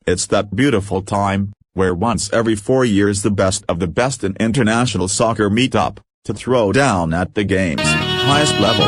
It's that beautiful time, where once every 4 years the best of the best in international soccer meet up, to throw down at the game's highest level.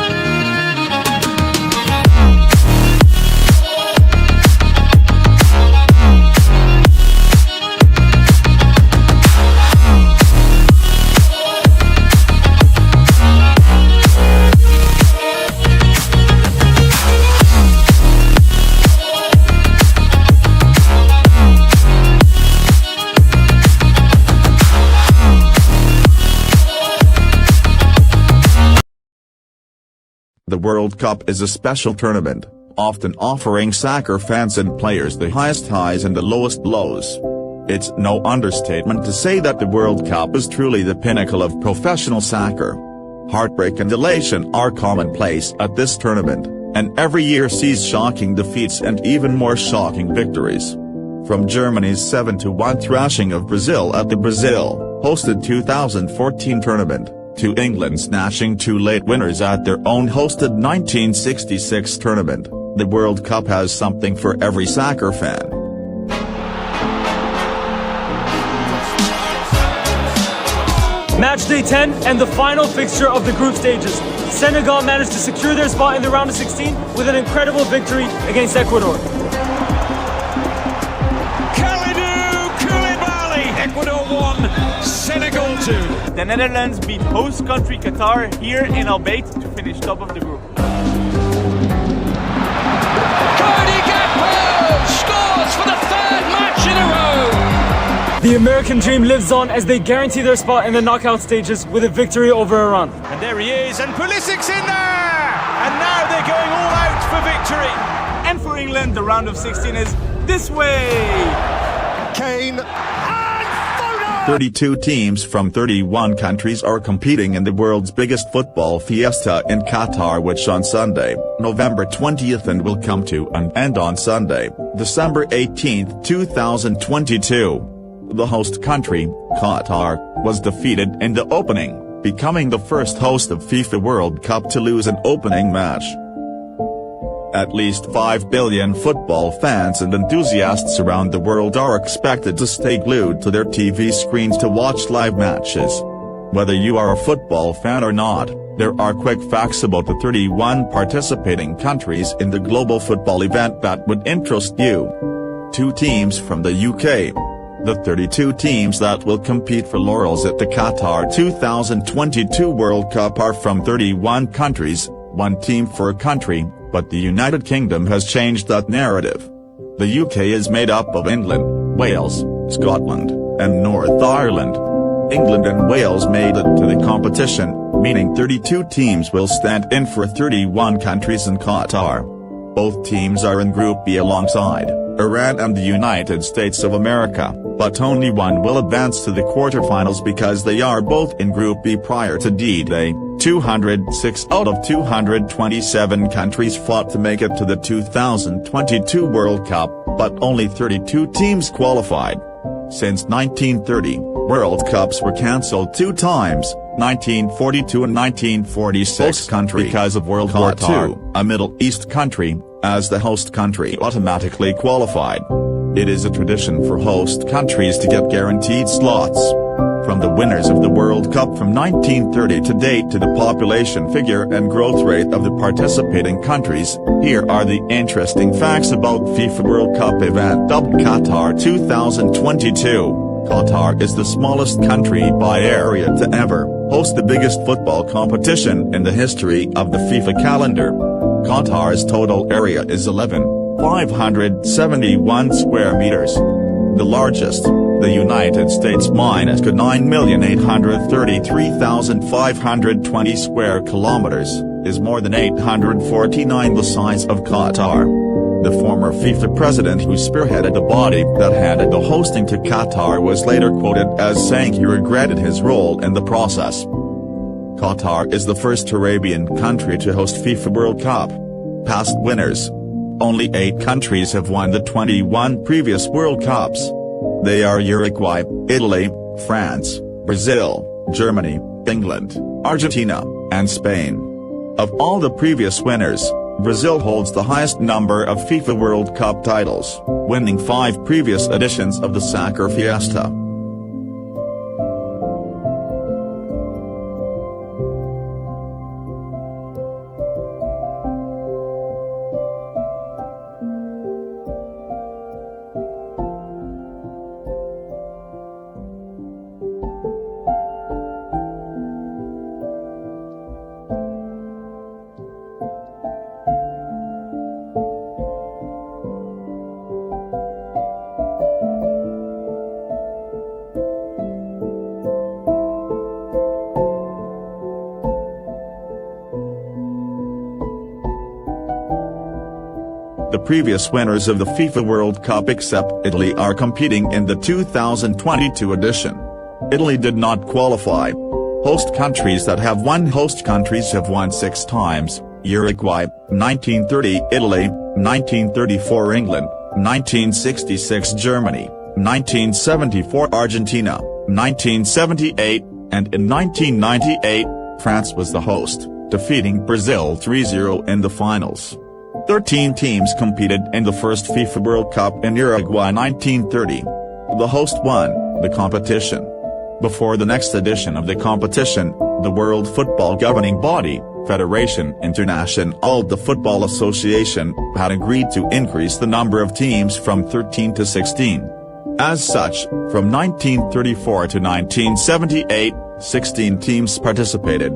The World Cup is a special tournament, often offering soccer fans and players the highest highs and the lowest lows. It's no understatement to say that the World Cup is truly the pinnacle of professional soccer. Heartbreak and elation are commonplace at this tournament, and every year sees shocking defeats and even more shocking victories. From Germany's 7-1 thrashing of Brazil at the Brazil-hosted 2014 tournament, to England snatching two late winners at their own hosted 1966 tournament, the World Cup has something for every soccer fan. Match day 10 and the final fixture of the group stages. Senegal managed to secure their spot in the round of 16 with an incredible victory against Ecuador. Ecuador 1, Senegal 2. The Netherlands beat host country Qatar here in Al Bayt to finish top of the group. Cody Gakpo scores for the third match in a row. The American dream lives on as they guarantee their spot in the knockout stages with a victory over Iran. And there he is, and Pulisic's in there! And now they're going all out for victory. And for England, the round of 16 is this way. Kane. 32 teams from 31 countries are competing in the world's biggest football fiesta in Qatar, which on Sunday, November 20th and will come to an end on Sunday, December 18, 2022. The host country, Qatar, was defeated in the opening, becoming the first host of FIFA World Cup to lose an opening match. At least 5 billion football fans and enthusiasts around the world are expected to stay glued to their TV screens to watch live matches. Whether you are a football fan or not, there are quick facts about the 31 participating countries in the global football event that would interest you. 2 teams from the UK. The 32 teams that will compete for laurels at the Qatar 2022 World Cup are from 31 countries, 1 team for a country. But the United Kingdom has changed that narrative. The UK is made up of England, Wales, Scotland, and North Ireland. England and Wales made it to the competition, meaning 32 teams will stand in for 31 countries in Qatar. Both teams are in Group B alongside Iran and the United States of America, but only one will advance to the quarterfinals because they are both in Group B prior to D-Day. 206 out of 227 countries fought to make it to the 2022 World Cup, but only 32 teams qualified. Since 1930, World Cups were cancelled 2 times, 1942 and 1946 country because of World War II, a Middle East country, as the host country automatically qualified. It is a tradition for host countries to get guaranteed slots. From the winners of the World Cup from 1930 to date to the population figure and growth rate of the participating countries, here are the interesting facts about FIFA World Cup event dubbed Qatar 2022. Qatar is the smallest country by area to ever host the biggest football competition in the history of the FIFA calendar. Qatar's total area is 11,571 square meters. The largest, the United States minus 9,833,520 square kilometers, is more than 849 the size of Qatar. The former FIFA president who spearheaded the body that handed the hosting to Qatar was later quoted as saying he regretted his role in the process. Qatar is the first Arabian country to host FIFA World Cup. Past winners. Only 8 countries have won the 21 previous World Cups. They are Uruguay, Italy, France, Brazil, Germany, England, Argentina, and Spain. Of all the previous winners, Brazil holds the highest number of FIFA World Cup titles, winning 5 previous editions of the Soccer Fiesta. The previous winners of the FIFA World Cup except Italy are competing in the 2022 edition. Italy did not qualify. Host countries that have won: host countries have won 6 times: Uruguay, 1930; Italy, 1934; England, 1966; Germany, 1974; Argentina, 1978, and in 1998, France was the host, defeating Brazil 3-0 in the finals. 13 teams competed in the first FIFA World Cup in Uruguay 1930. The host won the competition. Before the next edition of the competition, the World Football governing body, Federation Internationale de Football Association, had agreed to increase the number of teams from 13 to 16. As such, from 1934 to 1978, 16 teams participated.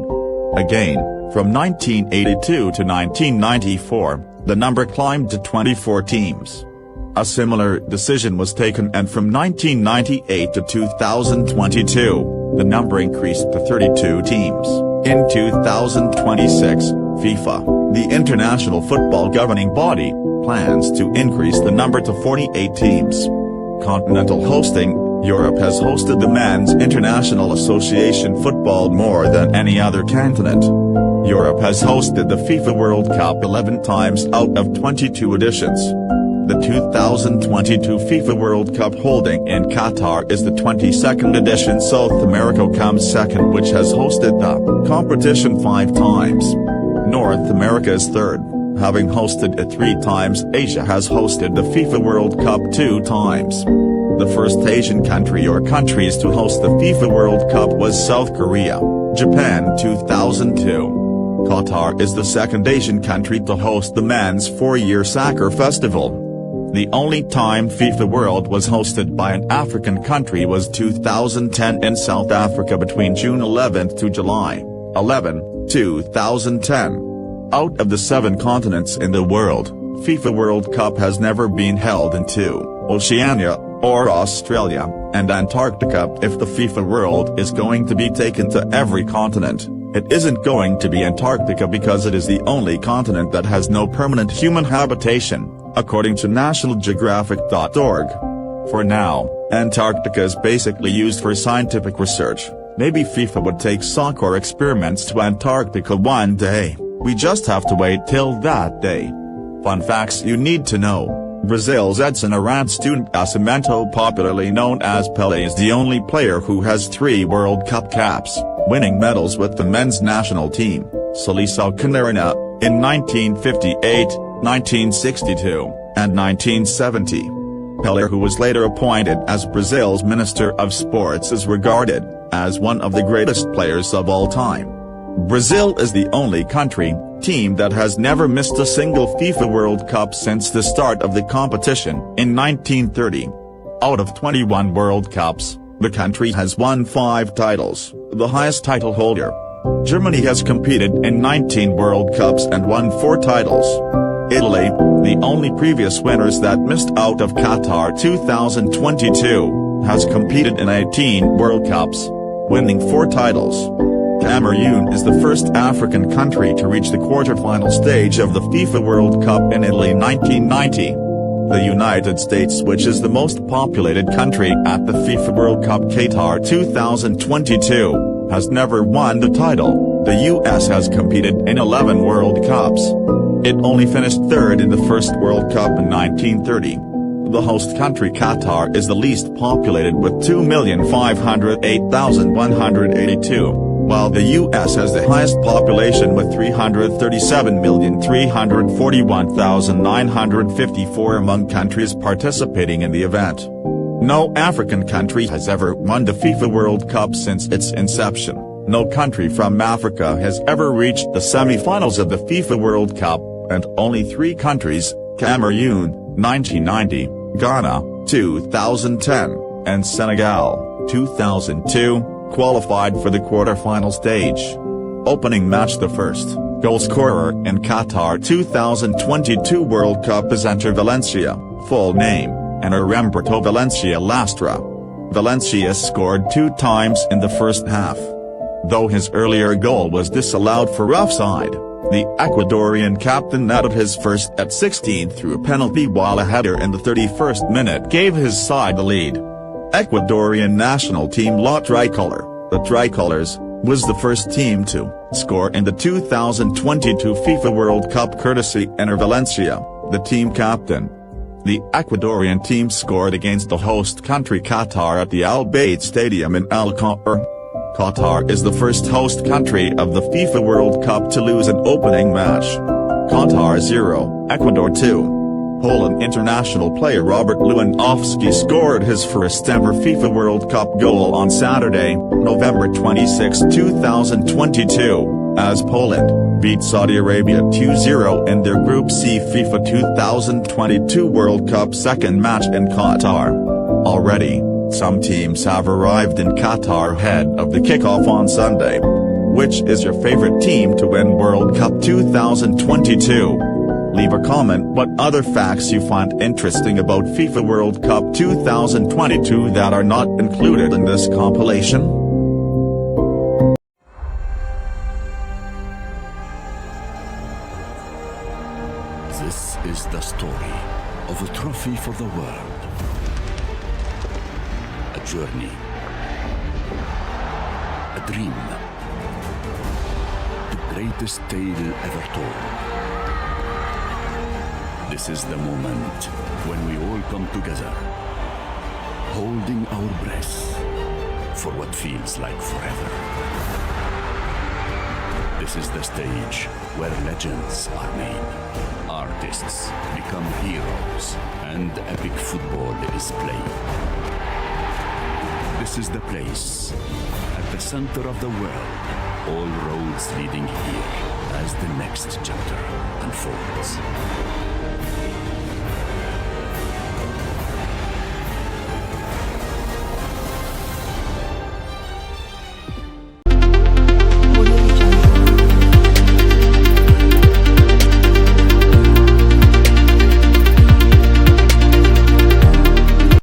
Again, from 1982 to 1994, the number climbed to 24 teams. A similar decision was taken, and from 1998 to 2022, the number increased to 32 teams. In 2026, FIFA, the international football governing body, plans to increase the number to 48 teams. Continental hosting: Europe has hosted the Men's International Association football more than any other continent. Europe has hosted the FIFA World Cup 11 times out of 22 editions. The 2022 FIFA World Cup holding in Qatar is the 22nd edition. South America comes second, which has hosted the competition 5 times. North America is third, having hosted it 3 times. Asia has hosted the FIFA World Cup 2 times. The first Asian country or countries to host the FIFA World Cup was South Korea, Japan 2002. Qatar is the second Asian country to host the men's 4-year soccer festival. The only time FIFA World was hosted by an African country was 2010 in South Africa between June 11 to July 11, 2010. Out of the 7 continents in the world, FIFA World Cup has never been held in 2, Oceania, or Australia, and Antarctica. If the FIFA World is going to be taken to every continent, it isn't going to be Antarctica because it is the only continent that has no permanent human habitation, according to nationalgeographic.org. For now, Antarctica is basically used for scientific research. Maybe FIFA would take soccer experiments to Antarctica one day. We just have to wait till that day. Fun facts you need to know: Brazil's Edson Arantes do Nascimento, popularly known as Pelé, is the only player who has 3 World Cup caps, winning medals with the men's national team, Seleção Canarinha, in 1958, 1962, and 1970. Pelé, who was later appointed as Brazil's Minister of Sports, is regarded as one of the greatest players of all time. Brazil is the only team that has never missed a single FIFA World Cup since the start of the competition in 1930. Out of 21 World Cups, the country has won 5 titles, the highest title holder. Germany has competed in 19 World Cups and won 4 titles. Italy, the only previous winners that missed out of Qatar 2022, has competed in 18 World Cups, winning 4 titles. Cameroon is the first African country to reach the quarterfinal stage of the FIFA World Cup in Italy 1990. The United States, which is the most populated country at the FIFA World Cup Qatar 2022, has never won the title. The US has competed in 11 World Cups. It only finished 3rd in the first World Cup in 1930. The host country Qatar is the least populated with 2,508,182. while the US has the highest population with 337,341,954 among countries participating in the event. No African country has ever won the FIFA World Cup since its inception. No country from Africa has ever reached the semi-finals of the FIFA World Cup, and only 3 countries, Cameroon, 1990, Ghana, 2010, and Senegal, 2002, qualified for the quarter-final stage. Opening match. The first goal scorer in Qatar 2022 World Cup is Enter Valencia, full name, Enter Remberto Valencia Lastra. Valencia scored 2 times in the first half. Though his earlier goal was disallowed for offside, the Ecuadorian captain netted his first at 16 through a penalty, while a header in the 31st minute gave his side the lead. Ecuadorian national team La Tricolor, the Tricolors, was the first team to score in the 2022 FIFA World Cup courtesy Enter Valencia, the team captain. The Ecuadorian team scored against the host country Qatar at the Al Bayt Stadium in Al Qatar. Qatar is the first host country of the FIFA World Cup to lose an opening match. Qatar 0, Ecuador 2. Poland international player Robert Lewandowski scored his first ever FIFA World Cup goal on Saturday, November 26, 2022, as Poland beat Saudi Arabia 2-0 in their Group C FIFA 2022 World Cup second match in Qatar. Already, some teams have arrived in Qatar ahead of the kickoff on Sunday. Which is your favorite team to win World Cup 2022? Leave a comment what other facts you find interesting about FIFA World Cup 2022 that are not included in this compilation. This is the story of a trophy for the world. A journey. A dream. The greatest tale ever told. This is the moment when we all come together, holding our breath for what feels like forever. This is the stage where legends are made, artists become heroes, and epic football is played. This is the place, at the center of the world, all roads leading here as the next chapter unfolds.